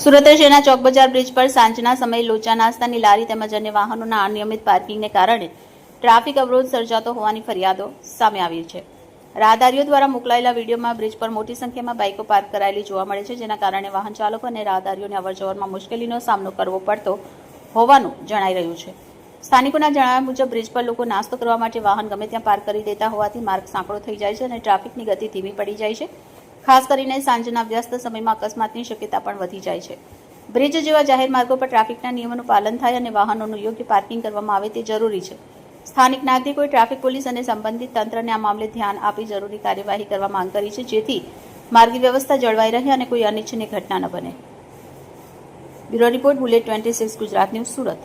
સુરત શહેરના ચોક બજાર બ્રિજ પર સાંજના સમયે લોચા નાસ્તાની લારી તેમજ અન્ય વાહનોના અનિયમિત પાર્કિંગને કારણે ટ્રાફિક અવરોધ સર્જાતો હોવાની ફરિયાદો સામે આવી છે. રાહદારીઓ દ્વારા મોકલાયેલા વિડીયોમાં બ્રિજ પર મોટી સંખ્યામાં બાઇકો પાર્ક કરાયેલી જોવા મળે છે, જેના કારણે વાહન ચાલકો અને રાહદારીઓને અવરજવરમાં મુશ્કેલીનો સામનો કરવો પડતો હોવાનું જણાઈ રહ્યું છે. સ્થાનિકોના જણાવ્યા મુજબ બ્રિજ પર લોકો નાસ્તો કરવા માટે વાહન ગમે ત્યાં પાર્ક કરી દેતા હોવાથી માર્ગ સાંકડો થઈ જાય છે અને ટ્રાફિકની ગતિ ધીમી પડી જાય છે. ખાસ કરીને સાંજના વ્યસ્ત સમયમાં અકસ્માતની શક્યતા પણ વધી જાય છે. બ્રિજ જેવા જાહેર માર્ગો પર ટ્રાફિકના નિયમોનું પાલન થાય અને વાહનોનું યોગ્ય પાર્કિંગ કરવામાં આવે તે જરૂરી છે. સ્થાનિક નાગરિકોએ ટ્રાફિક પોલીસ અને સંબંધિત તંત્રને આ મામલે ધ્યાન આપી જરૂરી કાર્યવાહી કરવા માંગ કરી છે, જેથી માર્ગ વ્યવસ્થા જળવાઈ રહે અને કોઈ અનિચ્છનીય ઘટના ન બને. Bureau report, bullet 26 Gujarat news, Surat.